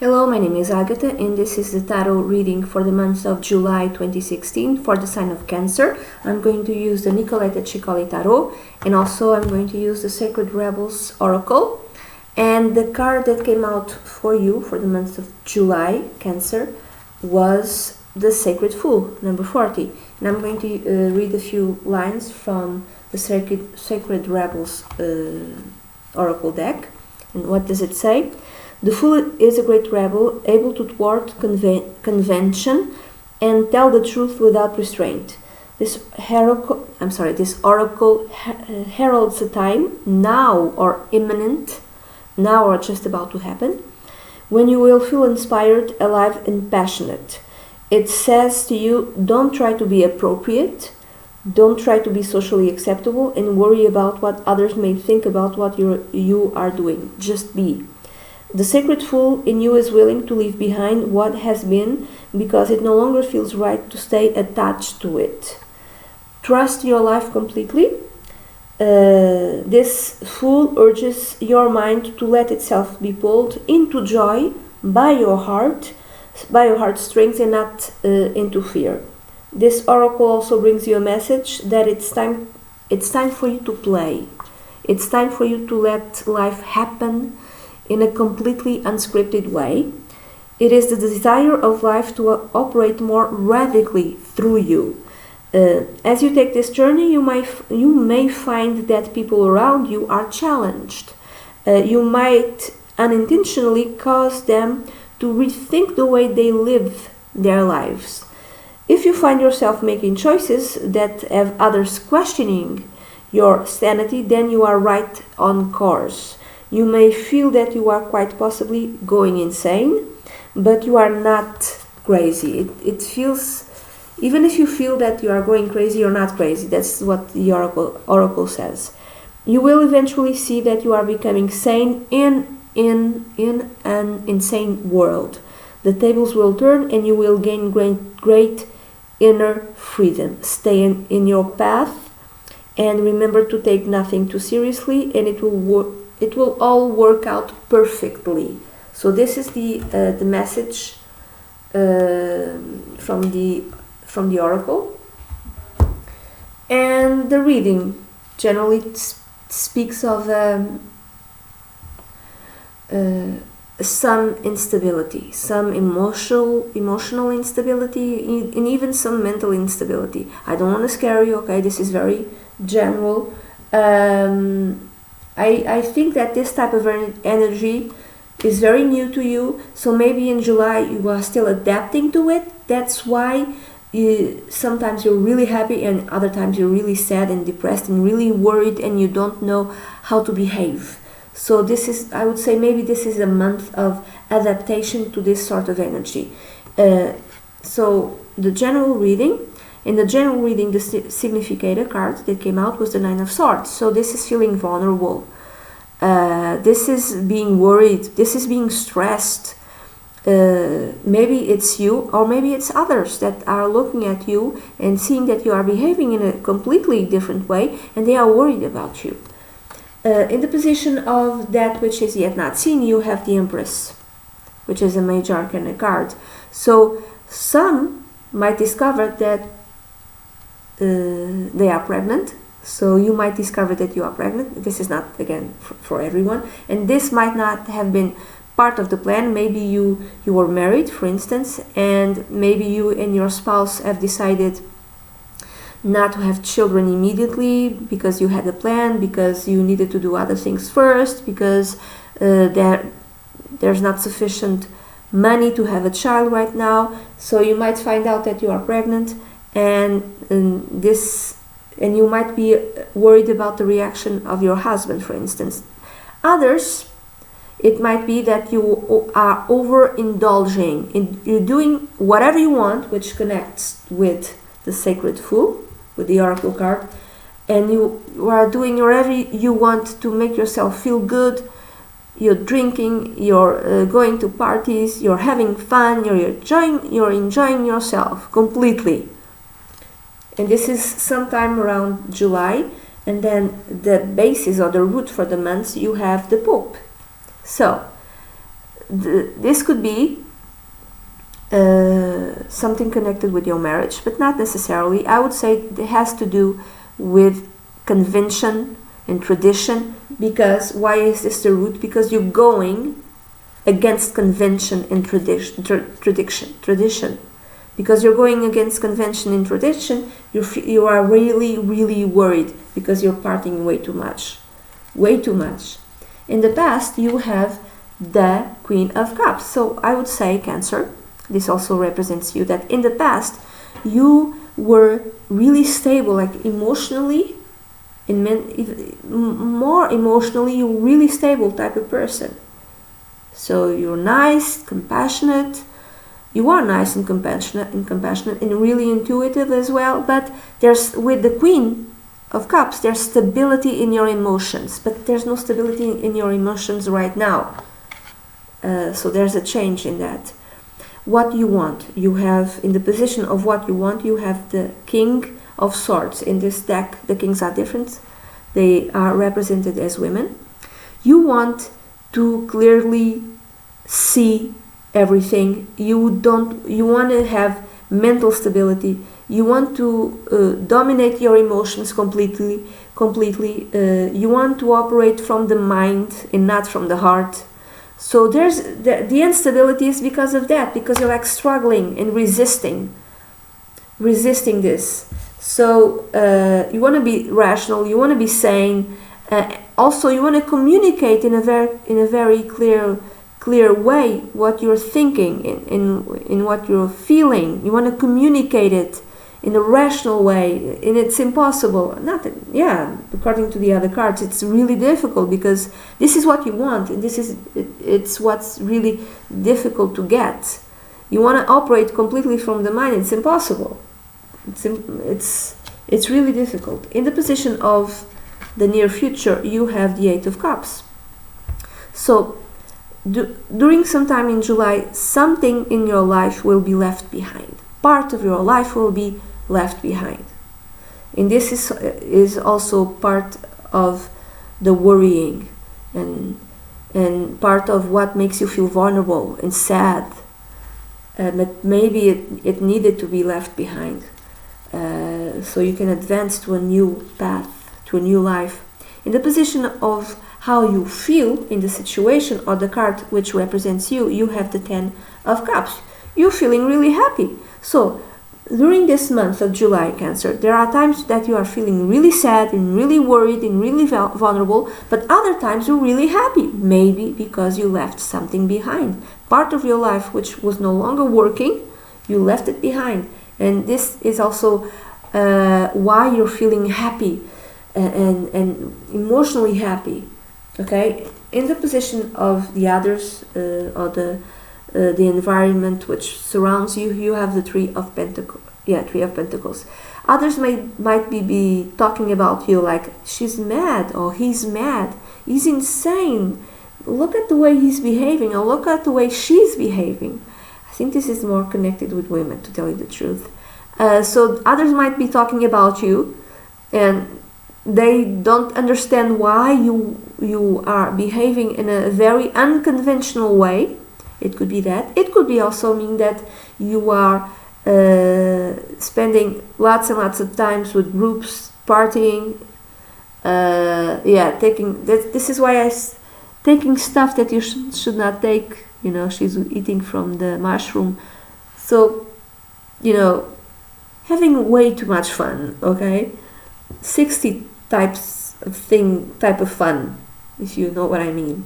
Hello, my name is Agatha and this is the tarot reading for the month of July 2016 for the sign of Cancer. I'm going to use the Nicoletta Ciccoli Tarot and also I'm going to use the Sacred Rebels Oracle. And the card that came out for you for the month of July, Cancer, was the Sacred Fool, number 40. And I'm going to read a few lines from the Sacred Rebels Oracle deck. And what does it say? The Fool is a great rebel, able to thwart convention and tell the truth without restraint. This oracle heralds a time, now or imminent, now or just about to happen, when you will feel inspired, alive and passionate. It says to you, don't try to be appropriate, don't try to be socially acceptable and worry about what others may think about what you are doing. Just be. The Sacred Fool in you is willing to leave behind what has been because it no longer feels right to stay attached to it. Trust your life completely. This Fool urges your mind to let itself be pulled into joy by your heart's strength and not into fear. This oracle also brings you a message that it's time for you to play. It's time for you to let life happen in a completely unscripted way. It is the desire of life to operate more radically through you. As you take this journey, you may find that people around you are challenged. You might unintentionally cause them to rethink the way they live their lives. If you find yourself making choices that have others questioning your sanity, then you are right on course. You may feel that you are quite possibly going insane, but you are not crazy. It feels, even if you feel that you are going crazy, you're not crazy. That's what the oracle says. You will eventually see that you are becoming sane in an insane world. The tables will turn and you will gain great inner freedom. Stay in your path and remember to take nothing too seriously, and it will all work out perfectly. So this is the message from the oracle, and the reading generally speaks of some instability, some emotional instability, and even some mental instability. I don't want to scare you, okay? This is very general. I think that this type of energy is very new to you, so maybe in July you are still adapting to it. That's why sometimes you're really happy and other times you're really sad and depressed and really worried and you don't know how to behave. So this is, I would say, maybe this is a month of adaptation to this sort of energy. So the general reading, in the general reading, the significator card that came out was the Nine of Swords. So this is feeling vulnerable. This is being worried. This is being stressed. Maybe it's you, or maybe it's others that are looking at you and seeing that you are behaving in a completely different way, and they are worried about you. In the position of that which is yet not seen, you have the Empress, which is a major arcana card. So some might discover that they are pregnant. So you might discover that you are pregnant. This is not, again, for everyone. And this might not have been part of the plan. Maybe you were married, for instance, and maybe you and your spouse have decided not to have children immediately because you had a plan, because you needed to do other things first, because there's not sufficient money to have a child right now. So you might find out that you are pregnant, and you might be worried about the reaction of your husband, for instance. Others, it might be that you are overindulging. You're doing whatever you want, which connects with the Sacred Fool, with the Oracle card, and you are doing whatever you want to make yourself feel good. You're drinking, you're going to parties, you're having fun, you're enjoying yourself completely. And this is sometime around July, and then the basis or the root for the month, you have the Pope. So this could be something connected with your marriage, but not necessarily. I would say it has to do with convention and tradition. Because why is this the root? Because you're going against convention and tradition. Because you're going against convention and tradition, you are really, really worried because you're partying way too much. In the past, you have the Queen of Cups. So I would say, Cancer, this also represents you, that in the past, you were really stable, like emotionally, more emotionally, you're really stable type of person. So you're nice, compassionate. You are nice and compassionate and really intuitive as well. But there's, with the Queen of Cups, there's stability in your emotions. But there's no stability in your emotions right now. So there's a change in that. What you want, you have in the position of what you want, you have the King of Swords. In this deck, the kings are different. They are represented as women. You want to clearly see everything. You want to have mental stability. You want to dominate your emotions completely. You want to operate from the mind and not from the heart. So there's the instability is because of that, because you're like struggling and resisting this. So you want to be rational, you want to be sane. Also, you want to communicate in a very clear way what you're thinking, in what you're feeling. You want to communicate it in a rational way, and it's impossible. According to the other cards, it's really difficult because this is what you want, and it's what's really difficult to get. You want to operate completely from the mind. It's impossible. It's really difficult. In the position of the near future, you have the Eight of Cups. So during some time in July, something in your life will be left behind. Part of your life will be left behind. And this is also part of the worrying and part of what makes you feel vulnerable and sad. But maybe it needed to be left behind. So you can advance to a new path, to a new life. In the position of how you feel in the situation, or the card which represents you, you have the Ten of Cups. You're feeling really happy. So during this month of July, Cancer, there are times that you are feeling really sad and really worried and really vulnerable, but other times you're really happy, maybe because you left something behind. Part of your life which was no longer working, you left it behind. And this is also why you're feeling happy and emotionally happy. Okay, in the position of the others, or the environment which surrounds you, you have the Three of Pentacles. Three of Pentacles. Others might be talking about you like, she's mad, or he's mad, he's insane. Look at the way he's behaving, or look at the way she's behaving. I think this is more connected with women, to tell you the truth. So others might be talking about you, and they don't understand why you are behaving in a very unconventional way. It could be that. It could be also mean that you are spending lots and lots of times with groups, partying. Taking this is why taking stuff that you should not take. You know, she's eating from the mushroom. So, having way too much fun. Okay, 60 type of fun, if you know what I mean.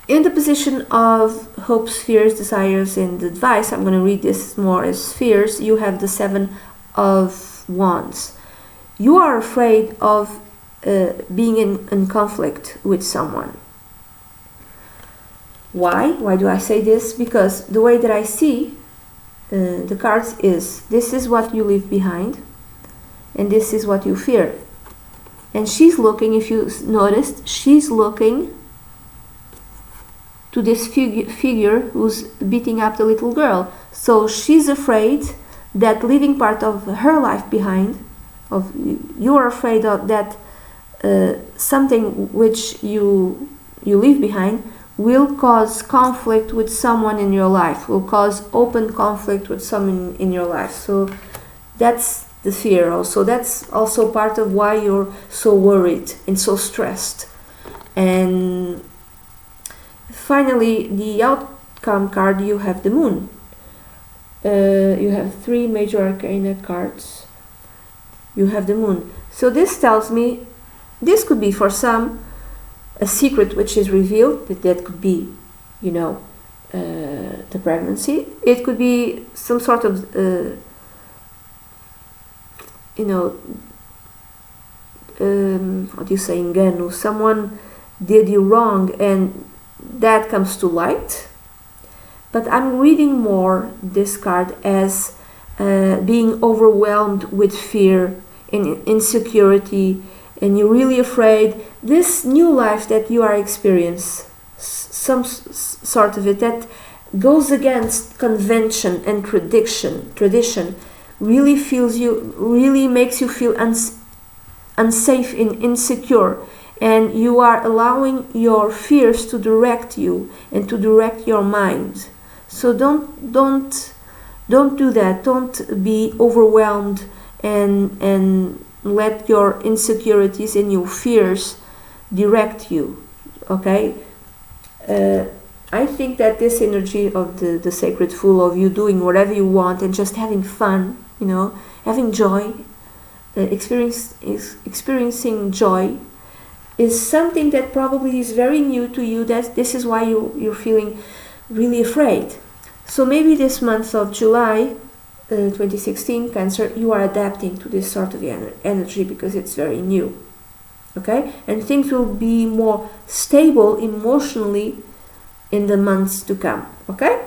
In the position of hopes, fears, desires, and advice, I'm going to read this more as fears. You have the Seven of Wands. You are afraid of being in conflict with someone. Why? Why do I say this? Because the way that I see the cards is, this is what you leave behind, and this is what you fear. And she's looking, if you noticed, she's looking to this figure who's beating up the little girl. So she's afraid that leaving part of her life behind, you're afraid of that something which you you leave behind will cause conflict with someone in your life, will cause open conflict with someone in your life. So that's the fear also. That's also part of why you're so worried and so stressed. And finally, the outcome card, you have the moon. You have 3 major arcana cards. You have the moon. So this tells me, this could be for some a secret which is revealed, that could be, you know, the pregnancy. It could be some sort of, you know, what do you say, engano. Someone did you wrong and that comes to light. But I'm reading more this card as being overwhelmed with fear and insecurity, and you're really afraid. This new life that you are experiencing, some sort of it that goes against convention and tradition, really makes you feel unsafe and insecure, and you are allowing your fears to direct you and to direct your mind. So don't do that. Don't be overwhelmed and let your insecurities and your fears direct you. Okay? I think that this energy of the sacred fool, of you doing whatever you want and just having fun, you know, having joy, experiencing joy, is something that probably is very new to you. That this is why you're feeling really afraid. So maybe this month of July 2016, Cancer, you are adapting to this sort of energy because it's very new. Okay? And things will be more stable emotionally in the months to come. Okay?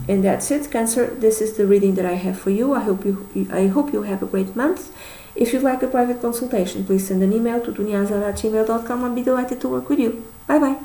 And that's it, Cancer. This is the reading that I have for you. I hope you have a great month. If you'd like a private consultation, please send an email to duniazar@gmail.com. I'll be delighted to work with you. Bye bye.